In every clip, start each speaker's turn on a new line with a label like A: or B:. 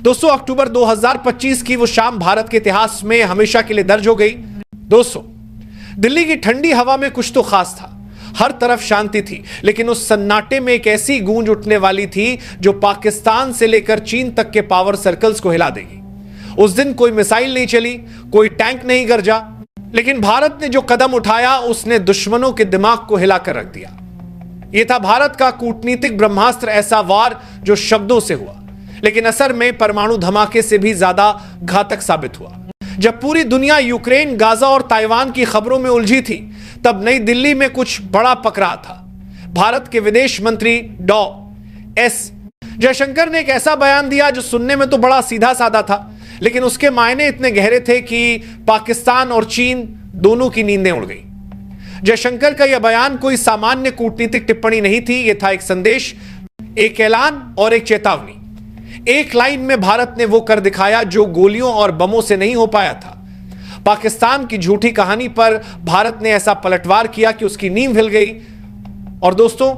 A: दोस्तों, अक्टूबर 2025 की वो शाम भारत के इतिहास में हमेशा के लिए दर्ज हो गई। दोस्तों, दिल्ली की ठंडी हवा में कुछ तो खास था। हर तरफ शांति थी, लेकिन उस सन्नाटे में एक ऐसी गूंज उठने वाली थी जो पाकिस्तान से लेकर चीन तक के पावर सर्कल्स को हिला देगी। उस दिन कोई मिसाइल नहीं चली, कोई टैंक नहीं गरजा, लेकिन भारत ने जो कदम उठाया उसने दुश्मनों के दिमाग को हिलाकर रख दिया। यह था भारत का कूटनीतिक ब्रह्मास्त्र, ऐसा वार जो शब्दों से हुआ लेकिन असर में परमाणु धमाके से भी ज्यादा घातक साबित हुआ। जब पूरी दुनिया यूक्रेन, गाजा और ताइवान की खबरों में उलझी थी, तब नई दिल्ली में कुछ बड़ा पकड़ा था। भारत के विदेश मंत्री डॉ एस जयशंकर ने एक ऐसा बयान दिया जो सुनने में तो बड़ा सीधा साधा था, लेकिन उसके मायने इतने गहरे थे कि पाकिस्तान और चीन दोनों की नींदें उड़ गई। जयशंकर का यह बयान कोई सामान्य कूटनीतिक टिप्पणी नहीं थी, यह था एक संदेश, एक ऐलान और एक चेतावनी। एक लाइन में भारत ने वो कर दिखाया जो गोलियों और बमों से नहीं हो पाया था। पाकिस्तान की झूठी कहानी पर भारत ने ऐसा पलटवार किया कि उसकी नींव हिल गई। और दोस्तों,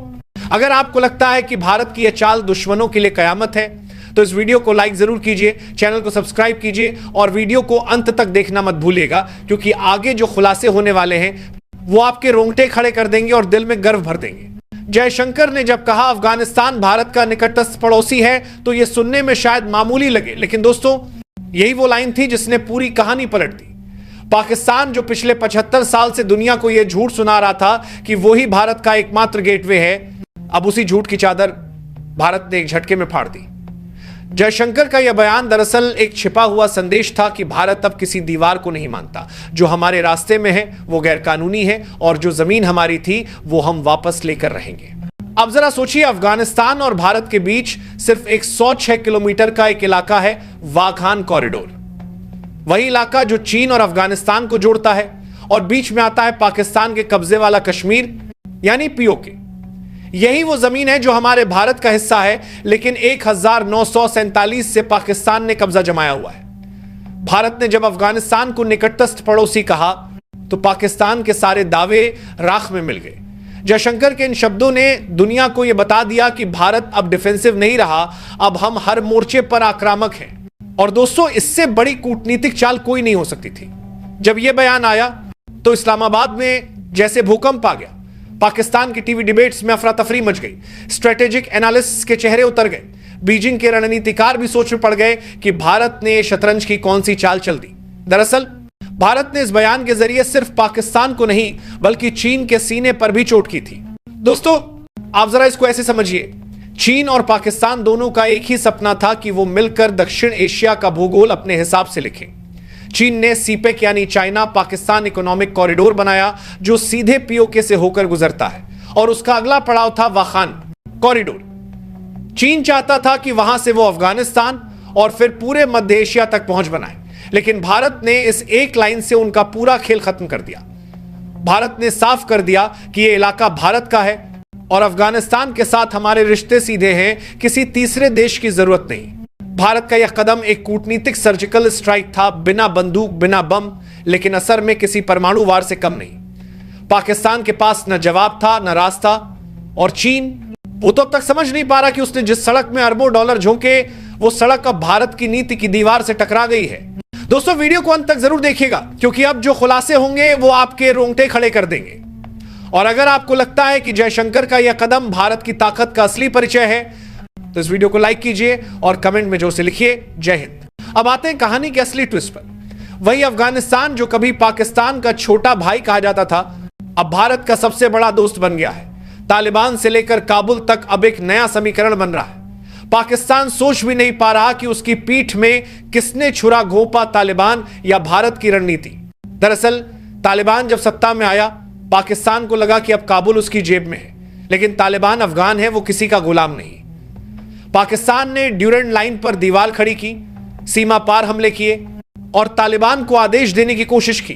A: अगर आपको लगता है कि भारत की यह चाल दुश्मनों के लिए कयामत है, तो इस वीडियो को लाइक जरूर कीजिए, चैनल को सब्सक्राइब कीजिए और वीडियो को अंत तक देखना मत भूलिएगा, क्योंकि आगे जो खुलासे होने वाले हैं वो आपके रोंगटे खड़े कर देंगे और दिल में गर्व भर देंगे। जयशंकर ने जब कहा अफगानिस्तान भारत का निकटस्थ पड़ोसी है, तो यह सुनने में शायद मामूली लगे, लेकिन दोस्तों, यही वो लाइन थी जिसने पूरी कहानी पलट दी। पाकिस्तान जो पिछले 75 साल से दुनिया को यह झूठ सुना रहा था कि वही भारत का एकमात्र गेटवे है, अब उसी झूठ की चादर भारत ने एक झटके में फाड़ दी। जयशंकर का यह बयान दरअसल एक छिपा हुआ संदेश था कि भारत अब किसी दीवार को नहीं मानता। जो हमारे रास्ते में है वो गैरकानूनी है और जो जमीन हमारी थी वो हम वापस लेकर रहेंगे। अब जरा सोचिए, अफगानिस्तान और भारत के बीच सिर्फ 106 किलोमीटर का एक इलाका है, वाघान कॉरिडोर। वही इलाका जो चीन और अफगानिस्तान को जोड़ता है, और बीच में आता है पाकिस्तान के कब्जे वाला कश्मीर यानी पीओके। यही वो जमीन है जो हमारे भारत का हिस्सा है, लेकिन 1947 से पाकिस्तान ने कब्जा जमाया हुआ है। भारत ने जब अफगानिस्तान को निकटस्थ पड़ोसी कहा, तो पाकिस्तान के सारे दावे राख में मिल गए। जयशंकर के इन शब्दों ने दुनिया को यह बता दिया कि भारत अब डिफेंसिव नहीं रहा, अब हम हर मोर्चे पर आक्रामक हैं। और दोस्तों, इससे बड़ी कूटनीतिक चाल कोई नहीं हो सकती थी। जब यह बयान आया तो इस्लामाबाद में जैसे भूकंप आ गया। पाकिस्तान की टीवी डिबेट्स में अफरा तफरी मच गई, स्ट्रेटेजिक एनालिस्ट्स के चेहरे उतर गए, बीजिंग के रणनीतिकार भी सोच में पड़ गए कि भारत ने शतरंज की कौन सी चाल चल दी। दरअसल भारत ने इस बयान के जरिए सिर्फ पाकिस्तान को नहीं बल्कि चीन के सीने पर भी चोट की थी। दोस्तों, आप जरा इसको ऐसे समझिए, चीन और पाकिस्तान दोनों का एक ही सपना था कि वो मिलकर दक्षिण एशिया का भूगोल अपने हिसाब से लिखें। चीन ने सीपेक यानी चाइना पाकिस्तान इकोनॉमिक कॉरिडोर बनाया, जो सीधे पीओके से होकर गुजरता है, और उसका अगला पड़ाव था वाखान कॉरिडोर। चीन चाहता था कि वहां से वो अफगानिस्तान और फिर पूरे मध्य एशिया तक पहुंच बनाए, लेकिन भारत ने इस एक लाइन से उनका पूरा खेल खत्म कर दिया। भारत ने साफ कर दिया कि यह इलाका भारत का है और अफगानिस्तान के साथ हमारे रिश्ते सीधे हैं, किसी तीसरे देश की जरूरत नहीं। भारत का यह कदम एक कूटनीतिक सर्जिकल स्ट्राइक था, बिना बंदूक, बिना बम, लेकिन असर में किसी परमाणु वार से कम नहीं। पाकिस्तान के पास न जवाब था, न रास्ता, और चीन वो तो अब तक समझ नहीं पा रहा कि उसने जिस सड़क में अरबों डॉलर झोंके, वो सड़क अब भारत की नीति की दीवार से टकरा गई है। दोस्तों, वीडियो को अंत तक जरूर देखिएगा, क्योंकि अब जो खुलासे होंगे वो आपके रोंगटे खड़े कर देंगे। और अगर आपको लगता है कि जयशंकर का यह कदम भारत की ताकत का असली परिचय है, तो इस वीडियो को लाइक कीजिए और कमेंट में जो से लिखिए, जय हिंद। अब आते हैं कहानी के असली ट्विस्ट पर। वही अफगानिस्तान जो कभी पाकिस्तान का छोटा भाई कहा जाता था, अब भारत का सबसे बड़ा दोस्त बन गया है। तालिबान से लेकर काबुल तक अब एक नया समीकरण बन रहा है। पाकिस्तान सोच भी नहीं पा रहा कि उसकी पीठ में किसने छुरा घोंपा, तालिबान या भारत की रणनीति। दरअसल तालिबान जब सत्ता में आया, पाकिस्तान को लगा कि अब काबुल उसकी जेब में है, लेकिन तालिबान अफगान है, वो किसी का गुलाम नहीं। पाकिस्तान ने ड्यूरेंट लाइन पर दीवार खड़ी की, सीमा पार हमले किए और तालिबान को आदेश देने की कोशिश की,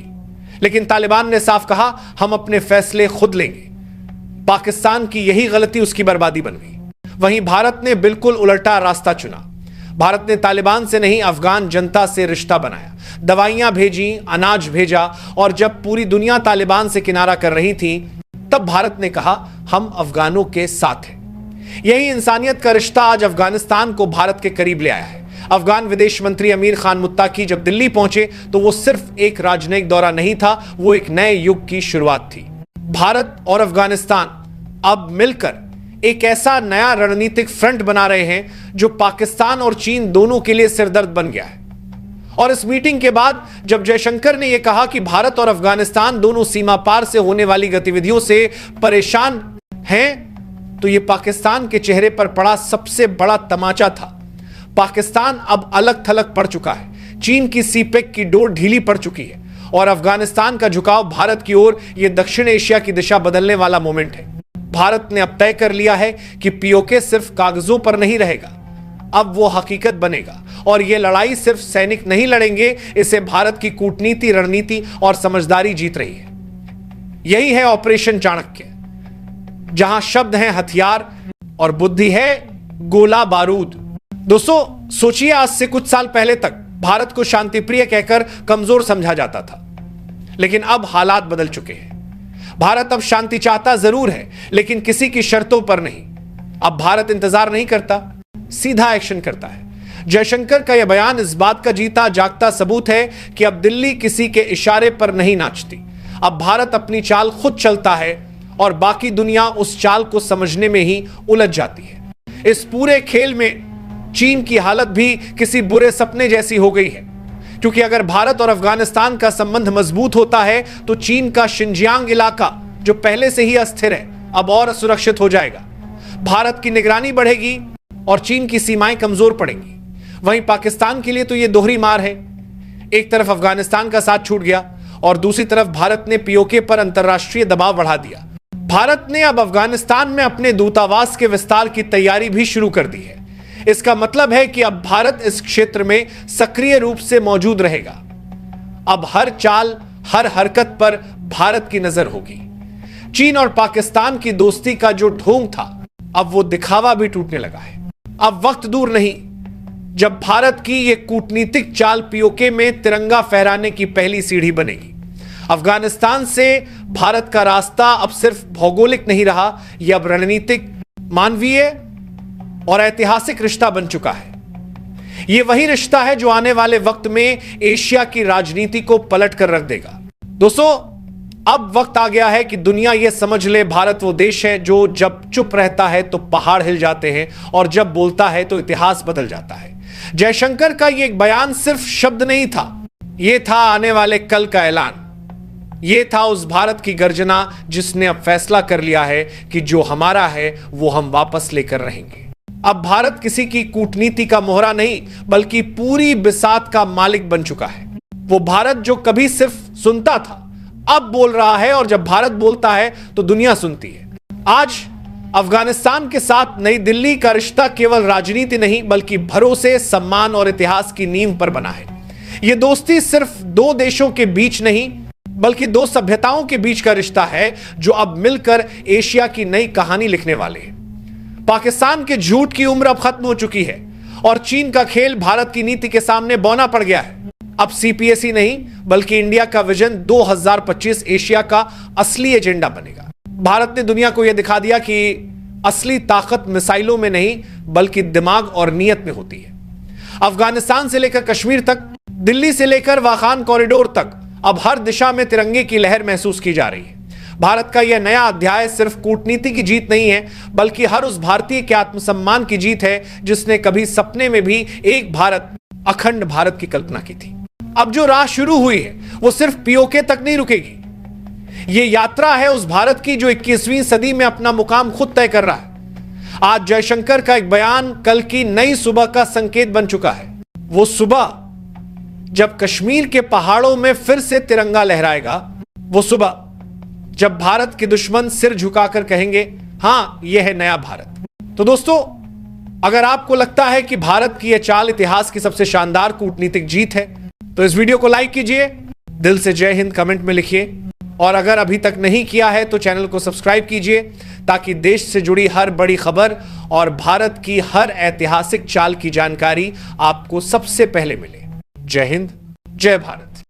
A: लेकिन तालिबान ने साफ कहा, हम अपने फैसले खुद लेंगे। पाकिस्तान की यही गलती उसकी बर्बादी बन गई। वहीं भारत ने बिल्कुल उल्टा रास्ता चुना। भारत ने तालिबान से नहीं, अफगान जनता से रिश्ता बनाया, दवाइयां भेजी, अनाज भेजा, और जब पूरी दुनिया तालिबान से किनारा कर रही थी, तब भारत ने कहा, हम अफगानों के साथ हैं। यही इंसानियत का रिश्ता आज अफगानिस्तान को भारत के करीब ले आया है। अफगान विदेश मंत्री अमीर खान मुत्ताकी जब दिल्ली पहुंचे तो वो सिर्फ एक राजनयिक दौरा नहीं था, वो एक नए युग की शुरुआत थी। भारत और अफगानिस्तान अब मिलकर एक ऐसा नया रणनीतिक फ्रंट बना रहे हैं जो पाकिस्तान और चीन दोनों के लिए सिरदर्द बन गया है। और इस मीटिंग के बाद जब जयशंकर ने यह कहा कि भारत और अफगानिस्तान दोनों सीमा पार से होने वाली गतिविधियों से परेशान हैं, तो यह पाकिस्तान के चेहरे पर पड़ा सबसे बड़ा तमाचा था। पाकिस्तान अब अलग थलग पड़ चुका है, चीन की सीपेक की डोर ढीली पड़ चुकी है और अफगानिस्तान का झुकाव भारत की ओर यह दक्षिण एशिया की दिशा बदलने वाला मोमेंट है। भारत ने अब तय कर लिया है कि पीओके सिर्फ कागजों पर नहीं रहेगा, अब वो हकीकत बनेगा। और यह लड़ाई सिर्फ सैनिक नहीं लड़ेंगे, इसे भारत की कूटनीति, रणनीति और समझदारी जीत रही है। यही है ऑपरेशन चाणक्य, जहां शब्द हैं हथियार और बुद्धि है गोला बारूद। दोस्तों सोचिए, आज से कुछ साल पहले तक भारत को शांतिप्रिय कहकर कमजोर समझा जाता था, लेकिन अब हालात बदल चुके हैं। भारत अब शांति चाहता जरूर है, लेकिन किसी की शर्तों पर नहीं। अब भारत इंतजार नहीं करता, सीधा एक्शन करता है। जयशंकर का यह बयान इस बात का जीता जागता सबूत है कि अब दिल्ली किसी के इशारे पर नहीं नाचती। अब भारत अपनी चाल खुद चलता है और बाकी दुनिया उस चाल को समझने में ही उलझ जाती है। इस पूरे खेल में चीन की हालत भी किसी बुरे सपने जैसी हो गई है, क्योंकि अगर भारत और अफगानिस्तान का संबंध मजबूत होता है तो चीन का शिनजियांग इलाका, जो पहले से ही अस्थिर है, अब और असुरक्षित हो जाएगा। भारत की निगरानी बढ़ेगी और चीन की सीमाएं कमजोर पड़ेंगी। वहीं पाकिस्तान के लिए तो यह दोहरी मार है, एक तरफ अफगानिस्तान का साथ छूट गया और दूसरी तरफ भारत ने पीओके पर अंतरराष्ट्रीय दबाव बढ़ा दिया। भारत ने अब अफगानिस्तान में अपने दूतावास के विस्तार की तैयारी भी शुरू कर दी है। इसका मतलब है कि अब भारत इस क्षेत्र में सक्रिय रूप से मौजूद रहेगा। अब हर चाल, हर हरकत पर भारत की नजर होगी। चीन और पाकिस्तान की दोस्ती का जो ढोंग था, अब वो दिखावा भी टूटने लगा है। अब वक्त दूर नहीं जब भारत की यह कूटनीतिक चाल पीओके में तिरंगा फहराने की पहली सीढ़ी बनेगी। अफगानिस्तान से भारत का रास्ता अब सिर्फ भौगोलिक नहीं रहा, यह अब रणनीतिक, मानवीय और ऐतिहासिक रिश्ता बन चुका है। यह वही रिश्ता है जो आने वाले वक्त में एशिया की राजनीति को पलट कर रख देगा। दोस्तों, अब वक्त आ गया है कि दुनिया यह समझ ले, भारत वो देश है जो जब चुप रहता है तो पहाड़ हिल जाते हैं और जब बोलता है तो इतिहास बदल जाता है। जयशंकर का यह बयान सिर्फ शब्द नहीं था, यह था आने वाले कल का ऐलान। यह था उस भारत की गर्जना जिसने अब फैसला कर लिया है कि जो हमारा है वो हम वापस लेकर रहेंगे। अब भारत किसी की कूटनीति का मोहरा नहीं, बल्कि पूरी बिसात का मालिक बन चुका है। वो भारत जो कभी सिर्फ सुनता था, अब बोल रहा है, और जब भारत बोलता है तो दुनिया सुनती है। आज अफगानिस्तान के साथ नई दिल्ली का रिश्ता केवल राजनीति नहीं, बल्कि भरोसे, सम्मान और इतिहास की नींव पर बना है। यह दोस्ती सिर्फ दो देशों के बीच नहीं, बल्कि दो सभ्यताओं के बीच का रिश्ता है जो अब मिलकर एशिया की नई कहानी लिखने वाले हैं। पाकिस्तान के झूठ की उम्र अब खत्म हो चुकी है और चीन का खेल भारत की नीति के सामने बौना पड़ गया है। अब सीपीएसी नहीं, बल्कि इंडिया का विजन 2025 एशिया का असली एजेंडा बनेगा। भारत ने दुनिया को यह दिखा दिया कि असली ताकत मिसाइलों में नहीं, बल्कि दिमाग और नीयत में होती है। अफगानिस्तान से लेकर कश्मीर तक, दिल्ली से लेकर वाखान कॉरिडोर तक, अब हर दिशा में तिरंगे की लहर महसूस की जा रही है। भारत का यह नया अध्याय सिर्फ कूटनीति की जीत नहीं है, बल्कि हर उस भारतीय के आत्मसम्मान की जीत है जिसने कभी सपने में भी एक भारत, अखंड भारत की कल्पना की थी। अब जो राह शुरू हुई है वो सिर्फ पीओके तक नहीं रुकेगी। यह यात्रा है उस भारत की जो 21वीं सदी में अपना मुकाम खुद तय कर रहा है। आज जयशंकर का एक बयान कल की नई सुबह का संकेत बन चुका है। वो सुबह जब कश्मीर के पहाड़ों में फिर से तिरंगा लहराएगा, वो सुबह जब भारत के दुश्मन सिर झुकाकर कहेंगे, हां, यह है नया भारत। तो दोस्तों, अगर आपको लगता है कि भारत की यह चाल इतिहास की सबसे शानदार कूटनीतिक जीत है, तो इस वीडियो को लाइक कीजिए, दिल से जय हिंद कमेंट में लिखिए, और अगर अभी तक नहीं किया है तो चैनल को सब्सक्राइब कीजिए, ताकि देश से जुड़ी हर बड़ी खबर और भारत की हर ऐतिहासिक चाल की जानकारी आपको सबसे पहले मिले। जय हिंद, जय भारत।